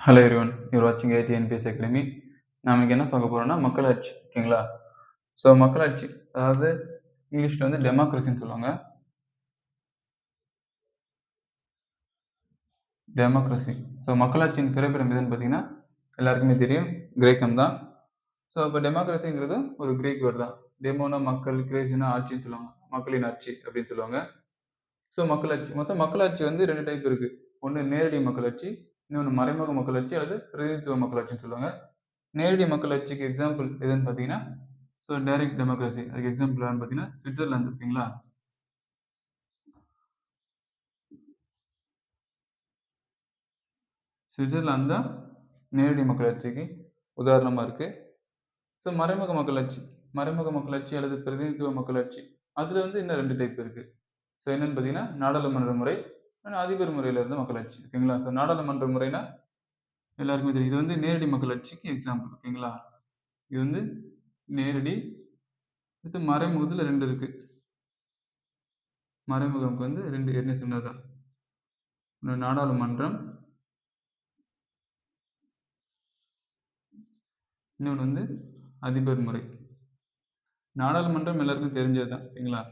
Hello everyone, you are வாட்சிங் ஏடிஎன்பிஎஸ் academy. நாம இன்னைக்கு என்ன பார்க்க போறோம்னா மக்களாட்சி. ஓகேங்களா? ஸோ மக்களாட்சி, அதாவது இங்கிலீஷ்ல வந்து டெமோக்ரஸின்னு சொல்லுவாங்க. டெமோக்ரஸி. ஸோ மக்களாட்சியின் பிறப்பிடம் எதுன்னு பார்த்தீங்கன்னா எல்லாருக்குமே தெரியும், கிரேக்கம் தான். ஸோ இப்போ டெமோக்ரஸிங்கிறது ஒரு கிரீக் வேர்டு தான். டெமோனா மக்கள், கிரேசினா ஆட்சின்னு சொல்லுவாங்க. மக்களின் ஆட்சி அப்படின்னு சொல்லுவாங்க. ஸோ மக்களாட்சி, மொத்தம் மக்களாட்சி வந்து 2 டைப் இருக்கு. ஒன்று நேரடி மக்களாட்சி, இன்னொன்று மறைமுக மக்களாட்சி அல்லது பிரதிநிதித்துவ மக்களாட்சின்னு சொல்லுவாங்க. நேரடி மக்களாட்சிக்கு எக்ஸாம்பிள் எதுன்னு பார்த்தீங்கன்னா, ஸோ டைரக்ட் டெமோக்ரஸி. அதுக்கு எக்ஸாம்பிள் யாருன்னு பார்த்தீங்கன்னா சுவிட்சர்லாந்து. ஓகேங்களா? சுவிட்சர்லாந்து தான் நேரடி மக்களாட்சிக்கு உதாரணமா இருக்கு. ஸோ மறைமுக மக்களாட்சி, மறைமுக மக்களாட்சி அல்லது பிரதிநிதித்துவ மக்களாட்சி, அதுல வந்து இன்னும் 2 டைப் இருக்கு. ஸோ என்னன்னு பார்த்தீங்கன்னா நாடாளுமன்ற முறை, அதிபர் முறையில இருந்த மக்களாட்சி. ஓகேங்களா? ஸோ நாடாளுமன்ற முறைனா எல்லாருக்குமே தெரியும். இது வந்து நேரடி மக்களாட்சிக்கு எக்ஸாம்பிள். ஓகேங்களா? இது வந்து நேரடி. அடுத்து மறைமுகத்துல 2 இருக்கு. மறைமுகம்க்கு வந்து 2 ஏற்கனவே சொன்னதுதான். ஒண்ணு நாடாளுமன்றம், இன்னொன்று வந்து அதிபர் முறை. நாடாளுமன்றம் எல்லாருக்கும் தெரிஞ்சதுதான். ஓகேங்களா?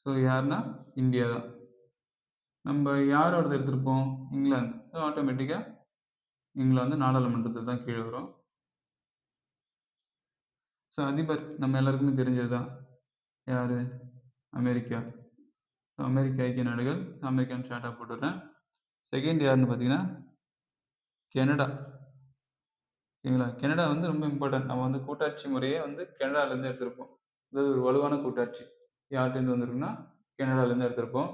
ஸோ யாருன்னா இந்தியா தான். நம்ம யாரோடது எடுத்திருப்போம்? இங்கிலாந்து. ஸோ ஆட்டோமேட்டிக்கா இங்கிலாந்து நாடாளுமன்றத்தில் தான் கீழே வரும். ஸோ அதிபர் நம்ம எல்லாருக்குமே தெரிஞ்சதுதான். யாரு? அமெரிக்கா. ஸோ அமெரிக்க ஐக்கிய நாடுகள். அமெரிக்கான்னு ஷார்ட்டா போட்டுடுறேன். செகண்ட் யாருன்னு பார்த்தீங்கன்னா கனடா. ஓகேங்களா? கனடா வந்து ரொம்ப இம்பார்ட்டன்ட். நம்ம வந்து கூட்டாட்சி முறையே வந்து கனடாலேருந்து எடுத்திருப்போம். அதாவது ஒரு வலுவான கூட்டாட்சி யார்கிட்டேருந்து வந்திருக்குன்னா கனடாலேருந்து எடுத்திருப்போம்.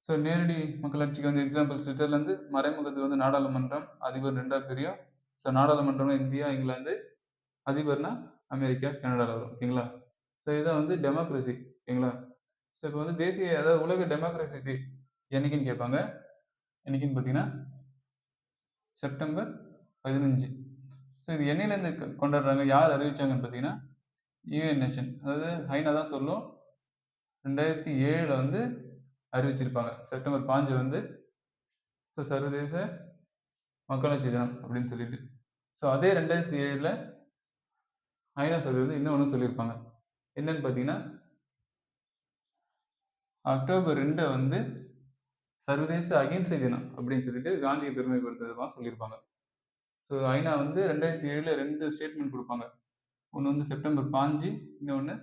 ஸோ நேரடி மக்களாட்சிக்கு வந்து எக்ஸாம்பிள் சுவிட்சர்லாந்து, மறைமுகத்துக்கு வந்து நாடாளுமன்றம், அதிபர் 2ஆ பிரியும். ஸோ நாடாளுமன்றம்னா இந்தியா, இங்கிலாந்து, அதிபர்னா அமெரிக்கா, கனடால வரும். ஓகேங்களா? ஸோ இதான் வந்து டெமோக்ரஸி. ஓகேங்களா? ஸோ இப்போ வந்து தேசிய, அதாவது உலக டெமோக்ரஸி டே என்னைக்குன்னு கேட்பாங்க. என்னைக்குன்னு பார்த்தீங்கன்னா செப்டம்பர் 15. ஸோ இது என்னையிலேருந்து கொண்டாடுறாங்க, யார் அறிவிச்சாங்கன்னு பார்த்தீங்கன்னா யுஎன் நேஷன், அதாவது ஐநா தான் சொல்லும். 2007ல வந்து அறிவிச்சிருப்பாங்க. செப்டம்பர் 5 வந்து ஸோ சர்வதேச மக்களாட்சி தினம் அப்படின்னு சொல்லிட்டு. ஸோ அதே 2007ல ஐநா சபை வந்து இன்னொன்னு சொல்லியிருப்பாங்க. என்னன்னு பார்த்தீங்கன்னா அக்டோபர் 2 வந்து சர்வதேச அகிம்சை தினம் அப்படின்னு சொல்லிட்டு காந்தியை பெருமைப்படுத்துற விதமா சொல்லியிருப்பாங்க. ஸோ ஐநா வந்து 2007ல 2 ஸ்டேட்மெண்ட் கொடுப்பாங்க. ஒன்று வந்து செப்டம்பர் 5, இன்னொன்று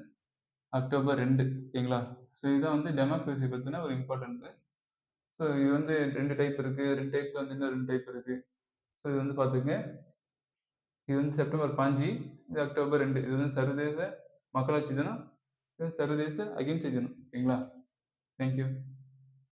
அக்டோபர் 2. ஓகேங்களா? ஸோ இதான் வந்து டெமோக்ரஸி பத்தின ஒரு இம்பார்ட்டன்ட். ஸோ இது வந்து 2 டைப் இருக்கு. 2 டைப்ல வந்து இன்னும் 2 டைப் இருக்கு. ஸோ இது வந்து பார்த்துக்கங்க. இது வந்து செப்டம்பர் 5, இது அக்டோபர் 2. இது வந்து சர்வதேச மக்களாட்சி தினம், இது சர்வதேச அகிம்சை தினம். ஓகேங்களா? தேங்க்யூ.